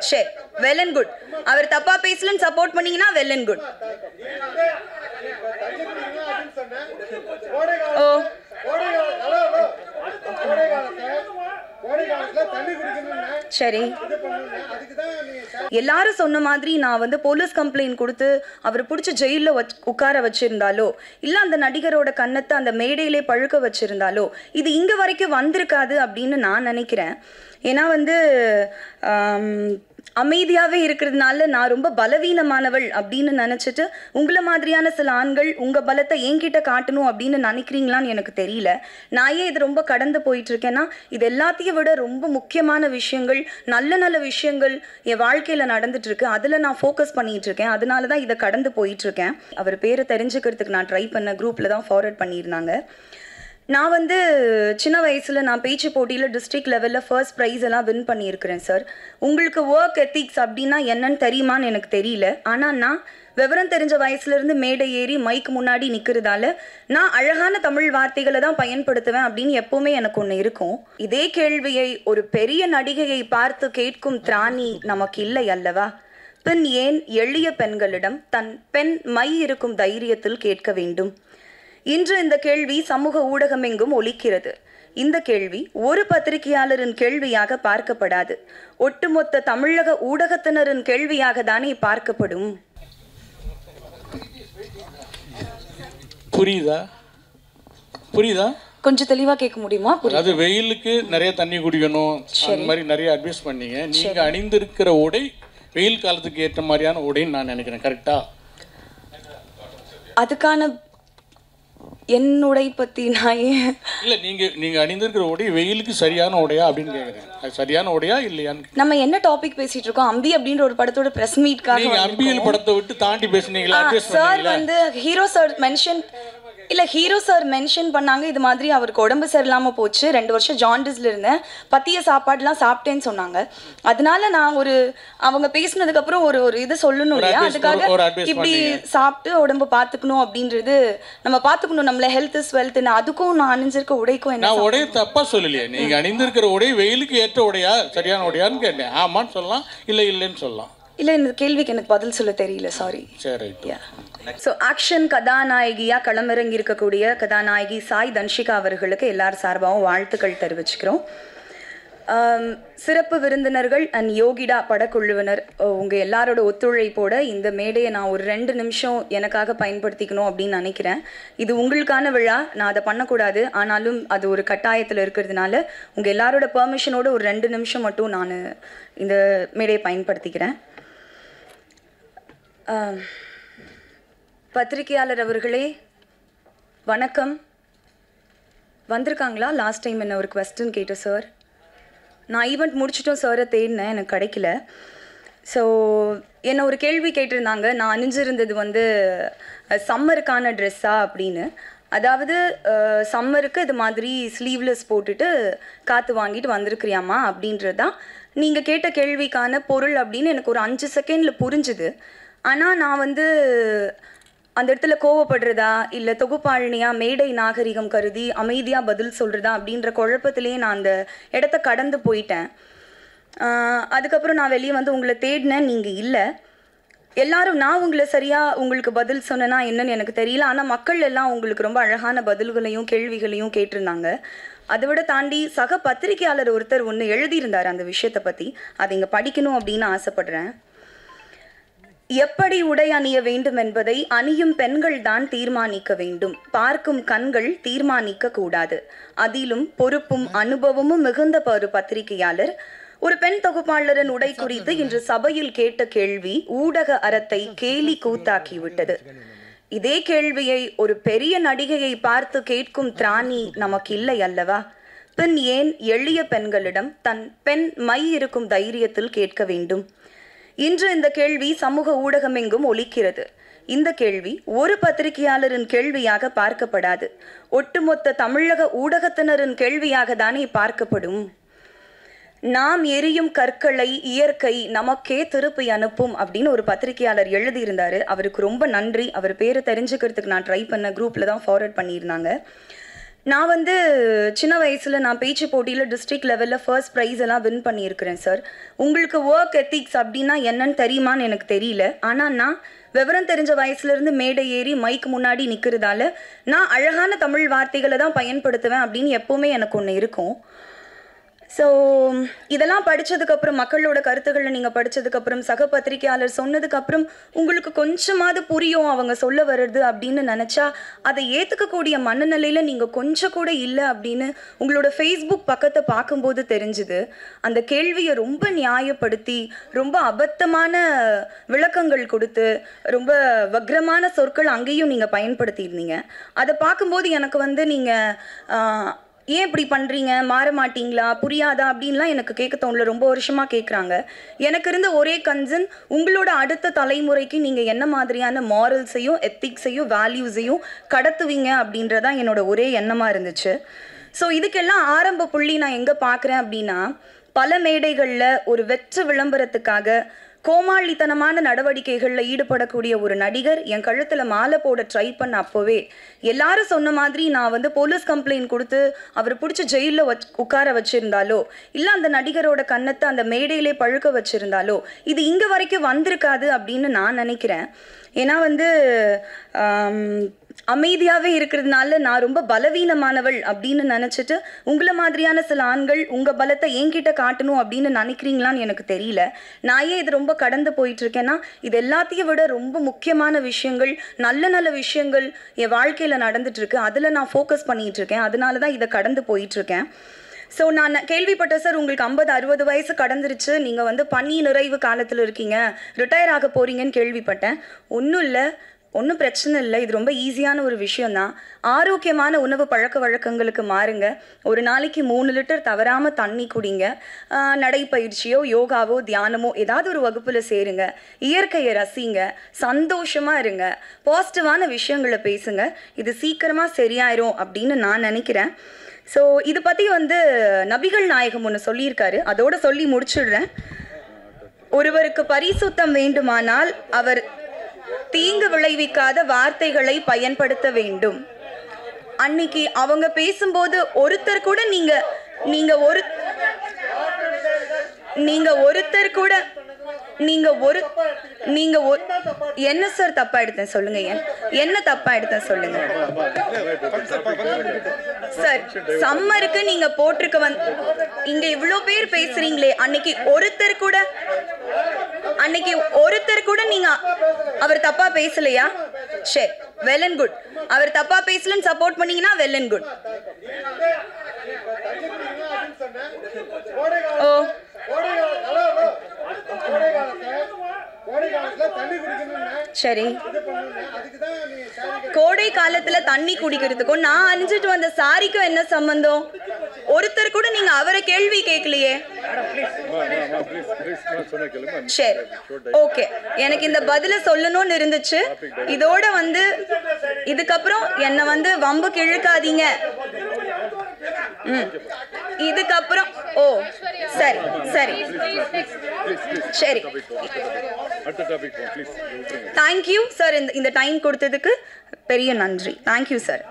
சரி, well and good. அவர் தப்பா பேசலன்னு சப்போர்ட் பண்ணீங்கன்னா வெல் அண்ட் குட். ஓ, சரி. எல்லாரும் சொன்ன மாதிரி நான் வந்து போலீஸ் கம்ப்ளைண்ட் கொடுத்து அவர் பிடிச்சி ஜெயிலில் உட்கார வச்சிருந்தாலோ இல்லை அந்த நடிகரோட கன்னத்தை அந்த மேடையிலே பழுக்க வச்சிருந்தாலோ இது இங்கே வரைக்கும் வந்திருக்காது அப்படின்னு நான் நினைக்கிறேன். ஏன்னா வந்து அமைதியாகவே இருக்கிறதுனால நான் ரொம்ப பலவீனமானவள் அப்படின்னு நினச்சிட்டு உங்களை மாதிரியான சில ஆண்கள் உங்கள் பலத்தை என்கிட்ட காட்டணும் அப்படின்னு நினைக்கிறீங்களான்னு எனக்கு தெரியல. நான் ஏன் இது ரொம்ப கடந்து போயிட்டுருக்கேன்னா இது எல்லாத்தையும் விட ரொம்ப முக்கியமான விஷயங்கள், நல்ல நல்ல விஷயங்கள் என் வாழ்க்கையில் நடந்துட்டுருக்கு. அதில் நான் ஃபோக்கஸ் பண்ணிகிட்ருக்கேன். அதனால தான் இதை கடந்து போயிட்டுருக்கேன். அவர் பேரை தெரிஞ்சுக்கிறதுக்கு நான் ட்ரை பண்ண குரூப்பில் தான் ஃபார்வர்ட் பண்ணியிருந்தாங்க. நான் வந்து சின்ன வயசில் நான் பேச்சு போட்டியில் டிஸ்ட்ரிக்ட் லெவலில் ஃபர்ஸ்ட் ப்ரைஸ் எல்லாம் வின் பண்ணியிருக்கிறேன் சார். உங்களுக்கு ஒர்க் எத்திக்ஸ் அப்படின்னா என்னன்னு தெரியுமான்னு எனக்கு தெரியல. ஆனால் நான் விவரம் தெரிஞ்ச வயசுலேருந்து மேடை ஏறி மைக் முன்னாடி நிற்கிறதால நான் அழகான தமிழ் வார்த்தைகளை தான் பயன்படுத்துவேன் அப்படின்னு எப்போவுமே எனக்கு ஒன்று இருக்கும். இதே கேள்வியை ஒரு பெரிய நடிகையை பார்த்து கேட்கும் திராணி நமக்கு இல்லை அல்லவா? பின் ஏன் எளிய பெண்களிடம் தன் பெண் மை இருக்கும் தைரியத்தில் கேட்க வேண்டும்? இன்று இந்த கேள்வி சமூக ஊடகம் எங்கும் ஒலிக்கிறது. இந்த கேள்வி ஒரு பத்திரிகையாளரின் கேள்வியாக பார்க்கப்படாது, ஒட்டுமொத்த தமிழக ஊடகத்தினரின் கேள்வியாக தானே பார்க்கப்படும். புரியுதா? கொஞ்சம் தெளிவா கேட்க முடியுமா? அது வெயிலுக்கு நிறைய தண்ணி குடிக்கணும், அந்த மாதிரி நிறைய அட்வைஸ் பண்ணீங்க. நீங்க அணிந்திருக்கிற உடை வெயில் காலத்துக்கு ஏற்ற மாதிரியான உடைன்னு நான் நினைக்கிறேன். கரெக்டா? அதுக்கான என்னுடை பத்தி நான் இல்ல, நீங்க அணிந்திருக்கிற உடை வெயிலுக்கு சரியான உடையா அப்படின்னு கேக்குறேன். அது சரியான உடையா இல்லையான்னு. நம்ம என்ன டாபிக் பேசிட்டு இருக்கோம்? அம்பி அப்படின்ற ஒரு படத்தோட பிரஸ் மீட்காக நீங்க அம்பியல் படத்தை விட்டு தாண்டி பேசுனீங்களா? சார் வந்து ஹீரோ சார் மென்ஷன் பண்ணாங்க இது மாதிரி அவருக்கு உடம்பு சரியில்லாமல் போச்சு, 2 வருஷம் ஜாண்டிஸ்ல இருந்தேன், பத்திய சாப்பாடுலாம் சாப்பிட்டேன்னு சொன்னாங்க. அதனால நான் அவங்க பேசினதுக்கு அப்புறம் ஒரு இது சொல்லணும் இல்லையா, அதுக்காக இப்படி சாப்பிட்டு உடம்பு பார்த்துக்கணும் அப்படின்றது நம்ம பார்த்துக்கணும். நம்மள ஹெல்த் இஸ் வெல்த்னு அதுக்கும் நான் அணிஞ்சிருக்க உடைக்கும் என்ன? நான் உடைய தப்பா சொல்லலையே. நீங்க அணிந்திருக்கிற உடை வெயிலுக்கு ஏற்ற உடையா சரியான உடையான்னு கேட்டேன். ஆமான்னு சொல்லலாம், இல்லைன்னு சொல்லலாம். இல்லை, இந்த கேள்விக்கு எனக்கு பதில் சொல்ல தெரியல, சாரி. சரி. ஸோ ஆக்ஷன் கதாநாயகியாக களமிறங்கி இருக்கக்கூடிய கதாநாயகி சாய் தன்ஷிகா அவர்களுக்கு எல்லார் சார்பாகவும் வாழ்த்துக்கள் தெரிவிச்சுக்கிறோம். சிறப்பு விருந்தினர்கள் அண்ட் யோகிடா படக்குழுவினர் உங்கள் எல்லாரோட ஒத்துழைப்போட இந்த மேடையை நான் ஒரு 2 நிமிஷம் எனக்காக பயன்படுத்திக்கணும் அப்படின்னு நினைக்கிறேன். இது உங்களுக்கான விழா, நான் அதை பண்ணக்கூடாது, ஆனாலும் அது ஒரு கட்டாயத்தில் இருக்கிறதுனால உங்கள் எல்லாரோட பெர்மிஷனோட ஒரு 2 நிமிஷம் மட்டும் நான் இந்த மேடையை பயன்படுத்திக்கிறேன். பத்திரிகையாளர் அவர்களே வணக்கம். வந்திருக்காங்களா? லாஸ்ட் டைம் என்ன ஒரு குவெஸ்டன் கேட்டேன் சார். நான் ஈவெண்ட் முடிச்சிட்டோம் சாரை தேடினேன், எனக்கு கிடைக்கல. ஸோ என்ன ஒரு கேள்வி கேட்டிருந்தாங்க, நான் அணிஞ்சிருந்தது வந்து சம்மருக்கான ட்ரெஸ்ஸா அப்படின்னு. அதாவது சம்மருக்கு இது மாதிரி ஸ்லீவ்லெஸ் போட்டுட்டு காற்று வாங்கிட்டு வந்திருக்கிறியாமா அப்படின்றது தான் நீங்கள் கேட்ட கேள்விக்கான பொருள் அப்படின்னு எனக்கு ஒரு 5 செகண்டில் புரிஞ்சுது. ஆனால் நான் வந்து அந்த இடத்துல கோவப்படுறதா இல்லை தொகுப்பாளினியா மேடை நாகரிகம் கருதி அமைதியாக பதில் சொல்கிறதா அப்படின்ற குழப்பத்திலேயே நான் அந்த இடத்த கடந்து போயிட்டேன். அதுக்கப்புறம் நான் வெளியே வந்து உங்களை தேடினேன், நீங்கள் இல்லை. எல்லாரும் நான் உங்களை சரியாக உங்களுக்கு பதில் சொன்னேன்னா என்னன்னு எனக்கு தெரியல, ஆனால் மக்கள் எல்லாம் உங்களுக்கு ரொம்ப அழகான பதில்களையும் கேள்விகளையும் கேட்டிருந்தாங்க. அதை விட தாண்டி சக பத்திரிகையாளர் ஒருத்தர் ஒன்று எழுதியிருந்தார் அந்த விஷயத்தை பற்றி, அதை இங்கே படிக்கணும் அப்படின்னு ஆசைப்படுறேன். எப்படி உடை அணிய வேண்டும் என்பதை அணியும் பெண்கள் தான் தீர்மானிக்க வேண்டும், பார்க்கும் கண்கள் தீர்மானிக்க கூடாது. அதிலும் பொறுப்பும் அனுபவமும் மிகுந்த ஒரு பத்திரிகையாளர் ஒரு பெண் தொகுப்பாளரின் உடை குறித்து இன்று சபையில் கேட்ட கேள்வி ஊடக அறத்தை கேலி கூத்தாக்கிவிட்டது. இதே கேள்வியை ஒரு பெரிய நடிகையை பார்த்து கேட்கும் திராணி நமக்கு இல்லை அல்லவா? பின் ஏன் எளிய பெண்களிடம் தன் பெண் மை இருக்கும் தைரியத்தில் கேட்க வேண்டும்? இன்று இந்த கேள்வி சமூக ஊடகம் எங்கும் ஒலிக்கிறது. இந்த கேள்வி ஒரு பத்திரிகையாளரின் கேள்வியாக பார்க்கப்படாது, ஒட்டுமொத்த தமிழக ஊடகத்தினரின் கேள்வியாக தானே பார்க்கப்படும். நாம் எரியும் கற்களை இயற்கை நமக்கே திருப்பி அனுப்பும் அப்படின்னு ஒரு பத்திரிகையாளர் எழுதியிருந்தாரு. அவருக்கு ரொம்ப நன்றி. அவர் பேரை தெரிஞ்சுக்கிறதுக்கு நான் ட்ரை பண்ண குரூப்பில் தான் ஃபார்வர்ட் பண்ணியிருந்தாங்க. நான் வந்து சின்ன வயசில் நான் பேச்சு போட்டியில் டிஸ்ட்ரிக்ட் லெவலில் ஃபர்ஸ்ட் ப்ரைஸ் எல்லாம் வின் பண்ணியிருக்கிறேன் சார். உங்களுக்கு ஒர்க் எத்திக்ஸ் அப்படின்னா என்னன்னு தெரியுமான்னு எனக்கு தெரியல. ஆனால் நான் விவரம் தெரிஞ்ச வயசுலேருந்து மேடை ஏறி மைக் முன்னாடி நிற்கிறதால நான் அழகான தமிழ் வார்த்தைகளை தான் பயன்படுத்துவேன் அப்படின்னு எப்போவுமே எனக்கு ஒன்று இருக்கும். ஸோ இதெல்லாம் படித்ததுக்கப்புறம், மக்களோட கருத்துக்களை நீங்கள் படித்ததுக்கப்புறம், சக பத்திரிகையாளர் சொன்னதுக்கப்புறம் உங்களுக்கு கொஞ்சமாவது புரியும் அவங்க சொல்ல வர்றது அப்படின்னு நினச்சா அதை ஏற்றுக்கக்கூடிய மனநிலையில் நீங்கள் கொஞ்சம் கூட இல்லை அப்படின்னு உங்களோட ஃபேஸ்புக் பக்கத்தை பார்க்கும்போது தெரிஞ்சுது. அந்த கேள்வியை ரொம்ப நியாயப்படுத்தி, ரொம்ப அபத்தமான விளக்கங்கள் கொடுத்து, ரொம்ப வக்ரமான சொற்கள் அங்கேயும் நீங்கள் பயன்படுத்தியிருந்தீங்க. அதை பார்க்கும்போது எனக்கு வந்து நீங்கள் ஏன் இப்படி பண்ணுறீங்க, மாற மாட்டிங்களா, புரியாதா அப்படின்லாம் எனக்கு கேட்க தோணல. ரொம்ப வருஷமாக கேட்குறாங்க. எனக்கு இருந்த ஒரே கன்சர்ன், உங்களோட அடுத்த தலைமுறைக்கு நீங்கள் என்ன மாதிரியான மாரல்ஸையும் எத்திக்ஸையும் வேல்யூஸையும் கடத்துவீங்க அப்படின்றதான் என்னோட ஒரே எண்ணமாக இருந்துச்சு. ஸோ இதுக்கெல்லாம் ஆரம்ப புள்ளி நான் எங்கே பார்க்குறேன் அப்படின்னா, பல மேடைகளில் ஒரு வெற்று விளம்பரத்துக்காக கோமாளித்தனமான நடவடிக்கைகளில் ஈடுபடக்கூடிய ஒரு நடிகர் என் கழுத்தில் மாலை போட ட்ரை பண்ண அப்போவே எல்லாரும் சொன்ன மாதிரி நான் வந்து போலீஸ் கம்ப்ளைண்ட் கொடுத்து அவர் பிடிச்சி ஜெயிலில் உட்கார வச்சுருந்தாலோ, இல்லை அந்த நடிகரோட கன்னத்தை அந்த மேடையிலே பழுக்க வச்சுருந்தாலோ இது இங்கே வரைக்கும் வந்திருக்காது அப்படின்னு நான் நினைக்கிறேன். ஏன்னா வந்து அமைதியாகவே இருக்கிறதுனால நான் ரொம்ப பலவீனமானவள் அப்படின்னு நினச்சிட்டு உங்களை மாதிரியான சில ஆண்கள் உங்கள் பலத்தை என்கிட்ட காட்டணும் அப்படின்னு நினைக்கிறீங்களான்னு எனக்கு தெரியல. நான் ஏன் இது ரொம்ப கடந்து போயிட்டுருக்கேன்னா, இது எல்லாத்தையும் விட ரொம்ப முக்கியமான விஷயங்கள், நல்ல நல்ல விஷயங்கள் என் வாழ்க்கையில் நடந்துட்டுருக்கு. அதில் நான் ஃபோக்கஸ் பண்ணிகிட்ருக்கேன். அதனால தான் இதை கடந்து போயிட்டுருக்கேன். ஸோ நான் கேள்விப்பட்டேன் சார், உங்களுக்கு 50-60 வயசு கடந்துருச்சு, நீங்கள் வந்து பணி நிறைவு காலத்தில் இருக்கீங்க, ரிட்டையர் ஆக போகிறீங்கன்னு கேள்விப்பட்டேன். ஒன்றும் இல்லை, ஒன்றும் பிரச்சனை இல்லை. இது ரொம்ப ஈஸியான ஒரு விஷயந்தான். ஆரோக்கியமான உணவு பழக்க வழக்கங்களுக்கு மாறுங்க. ஒரு நாளைக்கு 3 லிட்டர் தவறாமல் தண்ணி குடிங்க. நடைப்பயிற்சியோ யோகாவோ தியானமோ ஏதாவது ஒரு வகுப்பில் சேருங்க. இயற்கையை ரசிங்க. சந்தோஷமாக இருங்க. பாசிட்டிவான விஷயங்களை பேசுங்க. இது சீக்கிரமாக சரியாயிரும் அப்படின்னு நான் நினைக்கிறேன். ஸோ இதை பற்றி வந்து நபிகள் நாயகம் ஒன்று சொல்லியிருக்காரு. அதோடு சொல்லி முடிச்சுடுறேன். ஒருவருக்கு பரிசுத்தம் வேண்டுமானால் அவர் தீங்கு விளைவிக்காத வார்த்தைகளை பயன்படுத்த வேண்டும். அன்னைக்கு அவங்க பேசும்போது ஒருத்தர் கூட என்ன சார் தப்பா எடுத்தேன் சொல்லுங்க. என்ன தப்பா எடுத்தேன் சொல்லுங்க சார். சம்மருக்கு நீங்க போட்டிருக்க இங்க இவ்வளோ பேர் பேசுறீங்களே, அன்னைக்கு ஒருத்தர் கூட நீங்க அவர் தப்பா பேசலையா? சரி, வெல் அண்ட் குட். அவர் தப்பா பேசலன்னு சப்போர்ட் பண்ணீங்கன்னா வெல் அண்ட் குட். ஓ சரி, கோடை காலத்துல தண்ணி குடிக்கிறதுக்கும் நான் அணிஞ்சிட்டு வந்த சாரிக்கும் என்ன சம்பந்தம்? ஒருத்தர் கூட நீங்க அவரை கேள்வி கேட்கலையே. சரி, ஓகே, எனக்கு இந்த பதில சொல்லணும்னு இருந்துச்சு. இதோட வந்து இதுக்கப்புறம் என்ன வந்து வம்புக்கு இழுக்காதீங்க. இதுக்கப்புறம் ஓ சரி சரி சரி, தேங்க்யூ சார். இந்த டைம் கொடுத்ததுக்கு பெரிய நன்றி. Thank you sir.